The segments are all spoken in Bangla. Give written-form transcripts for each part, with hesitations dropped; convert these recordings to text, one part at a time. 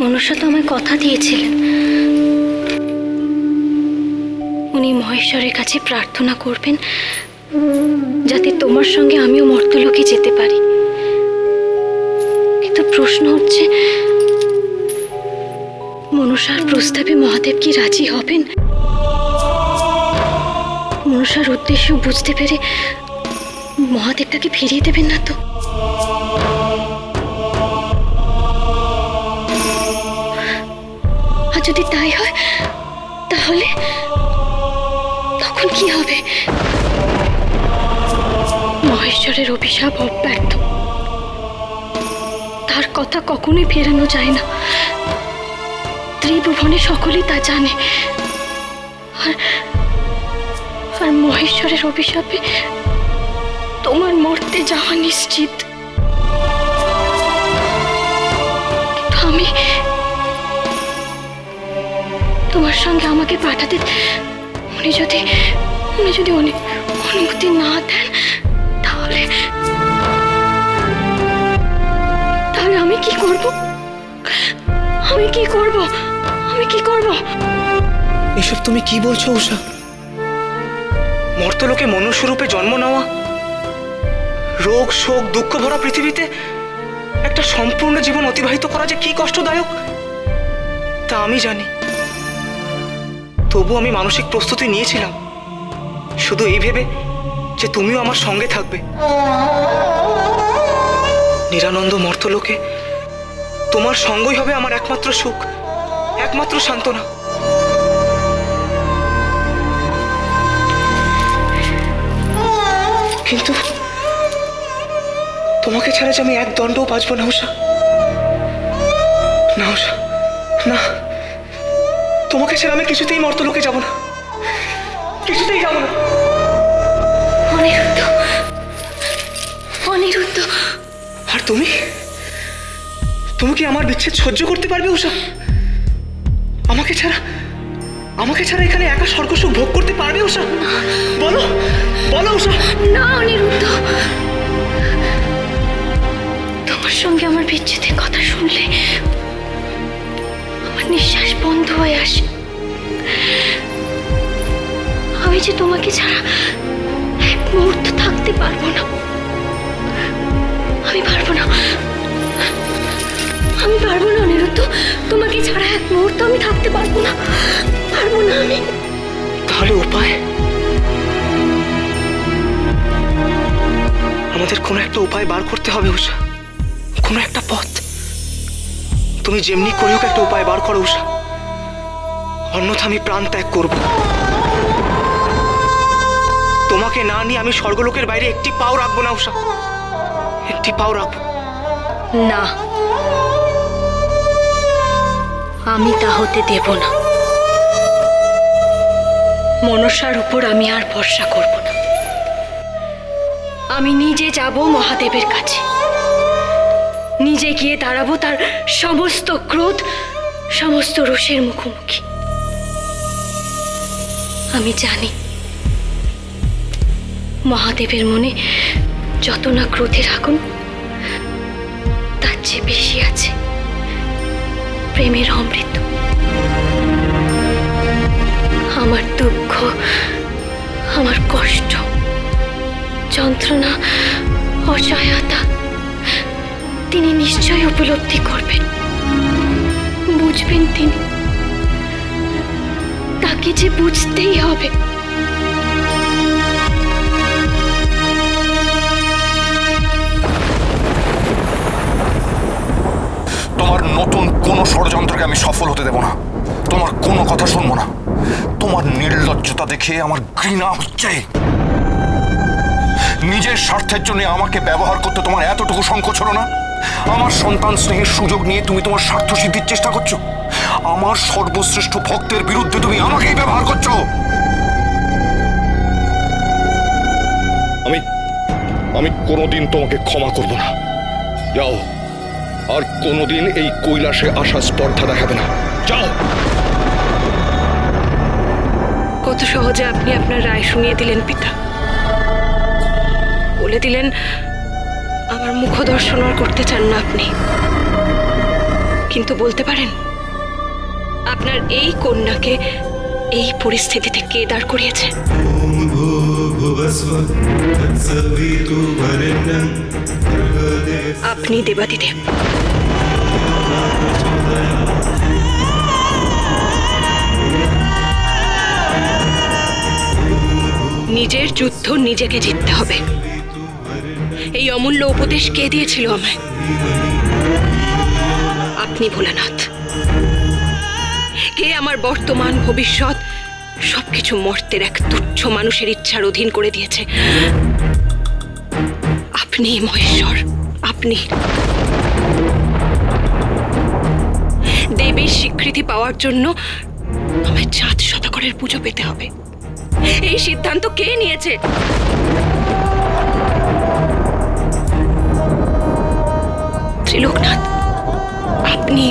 মনসা তো আমায় কথা দিয়েছিলেন, উনি মহেশ্বরের কাছে প্রার্থনা করবেন যাতে তোমার সঙ্গে আমিও মর্তলোকে যেতে পারি। কিন্তু প্রশ্ন হচ্ছে, মনসার প্রস্তাবে মহাদেব কি রাজি হবেন? মনসার উদ্দেশ্য বুঝতে পেরে মহাদেব তাকে ফিরিয়ে দেবেন না তো? আর যদি তাই হয় তাহলে তখন কি হবে? মহেশ্বরের অভিশাপ অব্যর্থ, তার কথা কখনোই ফেরানো যায় না। ত্রিভুবনে সকলেই তা জানে। আর মহেশ্বরের অভিশাপে তোমার মরতে যাওয়া নিশ্চিত। কিন্তু আমি তোমার সঙ্গে আমাকে পাঠাতে উনি যদি অনুমতি না দেন তাহলে আমি কি করব? এসব তুমি কি বলছো উষা? মর্তলোকে মনুষ্যরূপে জন্ম নেওয়া, রোগ শোক দুঃখ ভরা পৃথিবীতে একটা সম্পূর্ণ জীবন অতিবাহিত করা যে কি কষ্টদায়ক তা আমি জানি। তবু আমি মানসিক প্রস্তুতি নিয়েছিলাম, শুধু এই ভেবে যে তুমিও আমার সঙ্গে থাকবে। নিরানন্দ মর্তলোকে তোমার সঙ্গই হবে আমার একমাত্র সুখ, একমাত্র সান্ত্বনা। কিন্তু তোমাকে ছাড়া যে আমি এক দণ্ডও বাঁচবো না উষা, না উষা, না। তোমাকে ছাড়া আমি কিছুতেই মর্তলোকে যাব না, কিছুতেই যাব না। অনিরুদ্ধ, আর তুমি কি আমার বিচ্ছেদ সহ্য করতে পারবে উষা? আমাকে ছাড়া এখানে একা স্বর্গসুখ ভোগ করতে পারবে উষা? বলো উষা। না অনিরুদ্ধ, তোমার সঙ্গে আমার বিচ্ছেদের কথা শুনলে আমার নিঃশ্বাস বন্ধ হয়ে আসে। আমি যে তোমাকে ছাড়া এক মুহূর্ত থাকতে পারবো না। আমি পারবো না অনিরুদ্ধ, তোমাকে ছাড়া এক মুহূর্ত আমি থাকতে পারবো না আমি। তাহলে উপায়? আমাদের কোনো একটা উপায় বার করতে হবে উষা, কোনো একটা পথ। তুমি যেমনি করে হোক একটা উপায় বার করো উষা, অন্যথা আমি প্রাণ ত্যাগ করব। তোমাকে না নিয়ে আমি স্বর্গলোকের বাইরে একটি পাও রাখবো না উষা, একটি পাও রাখবো না। আমি তা হতে দেব না। মনসার উপর আমি আর ভরসা করব না। আমি নিজে যাব মহাদেবের কাছে, নিজে গিয়ে দাঁড়াবো তার সমস্ত ক্রোধ, সমস্ত রোষের মুখোমুখি। আমি জানি মহাদেবের মনে যত না ক্রোধের আগুন, তার চেয়ে বেশি আছে প্রেমের অমৃত। আমার দুঃখ, আমার কষ্ট, যন্ত্রণা, অসহায়তা তিনি নিশ্চয়ই উপলব্ধি করবেন, বুঝবেন তিনি। তাকে যে বুঝতেই হবে। তোমার নতুন কোনো ষড়যন্ত্রকে আমি সফল হতে দেব না। তোমার কোনো কথা শুনবো না। তোমার নির্লজ্জতা দেখে আমার ঘৃণা হচ্ছে। নিজের স্বার্থের জন্য আমাকে ব্যবহার করতে তোমার এতটুকু সংকোচ হলো না? আমার সন্তান স্নেহের সুযোগ নিয়ে তুমি তোমার স্বার্থ সিদ্ধির চেষ্টা করছো। আমার সর্বশ্রেষ্ঠ ভক্তের বিরুদ্ধে তুমি আমাকেই ব্যবহার করছো। আমি কোনোদিন তোমাকে ক্ষমা করব না। যাও, আর কোনোদিন এই কৈলাসে আসা স্পর্ধা দেখাবে না। যাও। কত সহজে আপনি আপনার রায় শুনিয়ে দিলেন পিতা। বলে দিলেন আমার মুখ দর্শন আর করতে চান না আপনি। কিন্তু বলতে পারেন আপনার এই কন্যাকে এই পরিস্থিতিতে কে দাঁড় করিয়েছে? আপনি দেবাদিদেব। নিজের যুদ্ধ নিজেকে জিততে হবে। এই অমূল্য উপদেশ কে দিয়েছিল আমায়? আপনি ভোলানাথ। কে আমার বর্তমান ভবিষ্যৎ সবকিছু মর্তের এক তুচ্ছ মানুষের ইচ্ছার অধীন করে দিয়েছে? আপনি মহেশ্বর, আপনি। দেবীর স্বীকৃতি পাওয়ার জন্য আমায় 7 শতকরের পুজো পেতে হবে। এই সিদ্ধান্ত কে নিয়েছে? ত্রিলোকনাথ, আপনি।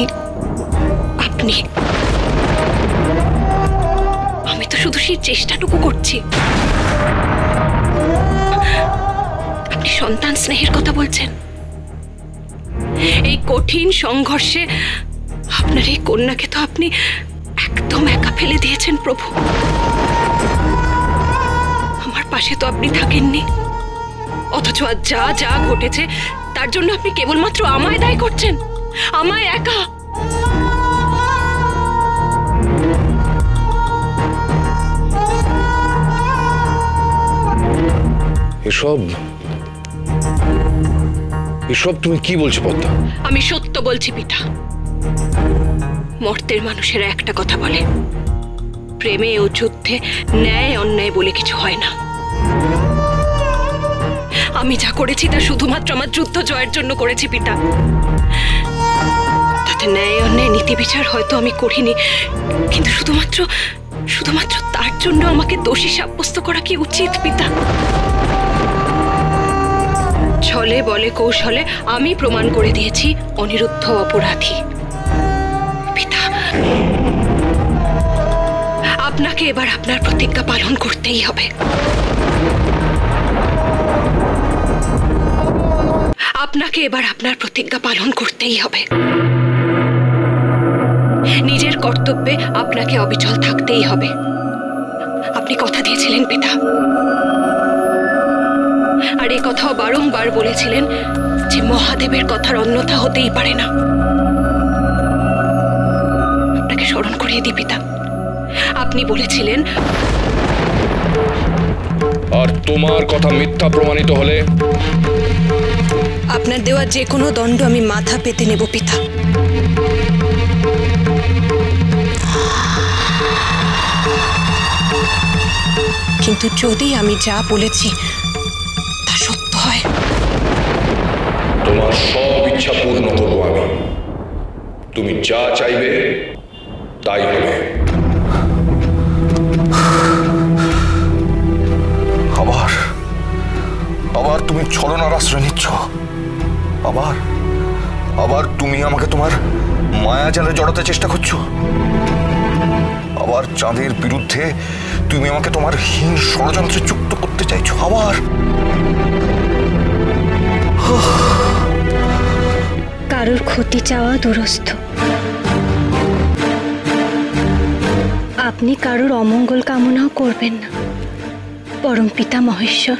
আপনি। আমি তো শুধু সেই চেষ্টাটুকু করছি। আপনি সন্তান স্নেহের কথা বলছেন। এই কঠিন সংঘর্ষে আপনার এই কন্যাকে তো আপনি একদম একা ফেলে দিয়েছেন প্রভু। আমার পাশে তো আপনি থাকেননি, অথচ আজ যা যা ঘটেছে তার জন্য আপনি কেবলমাত্র আমায় দায়ী করছেন, আমায় একা। এসব তুমি কি বলছো পদ্মা? আমি সত্য বলছি পিতা। মর্তের মানুষেরা একটা কথা বলে, প্রেমে ও যুদ্ধে ন্যায় অন্যায় বলে কিছু হয় না। আমি যা করেছি তা শুধুমাত্র আমার যুদ্ধ জয়ের জন্য করেছি পিতা। তাতে ন্যায় অন্যায় নীতি বিচার হয়তো আমি করিনি, কিন্তু শুধুমাত্র তার জন্য আমাকে দোষী সাব্যস্ত করা কি উচিত পিতা? ছলে বলে কৌশলে আমি প্রমাণ করে দিয়েছি অনিরুদ্ধ অপরাধী। পিতা, আপনাকে এবার আপনার প্রতিজ্ঞা পালন করতেই হবে। আপনাকে এবার আপনার প্রতিজ্ঞা পালন করতেই হবে। নিজের কর্তব্যে আপনাকে অবিচল থাকতেই হবে। আপনি কথা দিয়েছিলেন পিতা, আর এই কথাও বারংবার বলেছিলেন যে মহাদেবের কথার অন্যথা হতেই পারে না। আপনাকে স্মরণ করিয়ে দিই পিতা, আপনি বলেছিলেন, আর তোমার কথা মিথ্যা প্রমাণিত হলে আপনার দেওয়া যে কোনো দণ্ড আমি মাথা পেতে নেব পিতা। কিন্তু যদি আমি যা বলেছি তা সত্য হয়, তোমার সব ইচ্ছা পূর্ণ করবো আমি। তুমি যা চাইবে তাই হবে। আবার তুমি ছলনার আশ্রয় নিচ্ছ। আবার তুমি আমাকে তোমার মায়াজালে জড়াতে চেষ্টা করছো। আবার চাঁদের বিরুদ্ধে তুমি আমাকে তোমার হীন ষড়যন্ত্রে যুক্ত করতে চাইছো। আবার কারোর ক্ষতি চাওয়া দুরস্থ। আপনি কারোর অমঙ্গল কামনাও করবেন না পরমপিতা মহেশ্বর।